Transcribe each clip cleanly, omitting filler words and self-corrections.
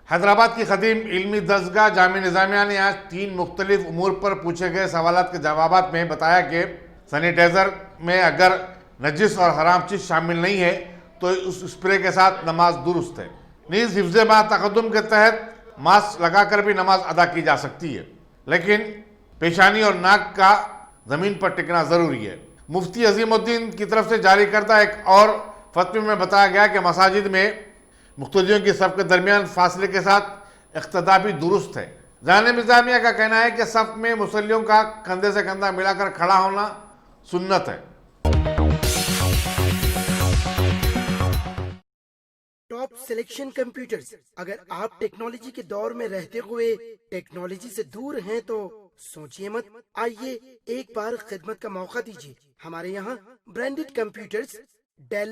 حیدرآباد کی قدیم علمی دستگاہ جامعہ نظامیہ نے آج 3 مختلف امور پر پوچھے گئے سوالات کے جوابات میں بتایا کہ سینیٹائزر میں اگر نجس اور حرام چیز شامل نہیں ہے تو اس اسپرے کے ساتھ نماز درست ہے۔ نیز حفظ ما تقدم کے تحت ماسک لگا کر بھی نماز ادا کی جا سکتی ہے، لیکن پیشانی اور ناک کا زمین پر ٹکنا ضروری ہے۔ مفتی عظیم الدین کی طرف سے جاری کردہ ایک اور فتوی میں بتایا گیا کہ مساجد میں مقتدیوں کی صف کے درمیان فاصلے کے ساتھ اقتداء بھی درست ہے۔ جامعہ نظامیہ کا کہنا ہے کہ صف میں مصلیوں کا کندھے سے کندھا ملا کر کھڑا ہونا سنت ہے۔ ٹاپ سلیکشن کمپیوٹرز، اگر آپ ٹیکنالوجی کے دور میں رہتے ہوئے ٹیکنالوجی سے دور ہیں تو سوچئے مت، آئیے ایک بار خدمت کا موقع دیجیے۔ ہمارے یہاں branded computers, Dell,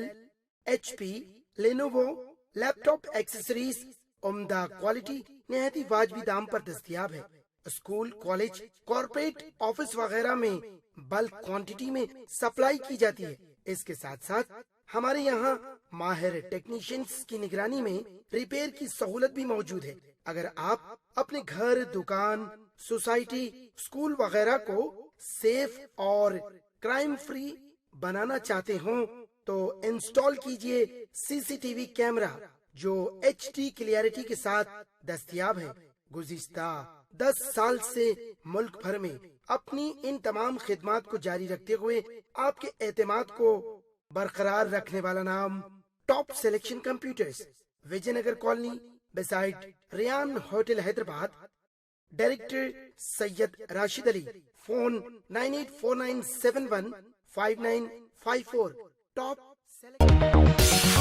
H P, Lenovo, laptop accessories عمدہ کوالٹی نہایت ہی واجبی دام پر دستیاب ہے۔ اسکول، کالج، کارپوریٹ آفس وغیرہ میں بلک کوانٹٹی میں سپلائی کی جاتی ہے۔ اس کے ساتھ ساتھ ہمارے یہاں ماہر ٹیکنیشینز کی نگرانی میں ریپیئر کی سہولت بھی موجود ہے۔ اگر آپ اپنے گھر، دکان، سوسائٹی، اسکول وغیرہ کو سیف اور کرائم فری بنانا چاہتے ہوں تو انسٹال کیجئے سی سی ٹی وی کیمرہ جو ایچ ڈی کلیئرٹی کے ساتھ دستیاب ہے۔ گزشتہ 10 سال سے ملک بھر میں اپنی ان تمام خدمات کو جاری رکھتے ہوئے آپ کے اعتماد کو برقرار رکھنے والا نام top selection computers, Vijay Nagar colony beside Rayan hotel Hyderabad, director Syed Rashid Ali, phone 9849715954۔ Top selection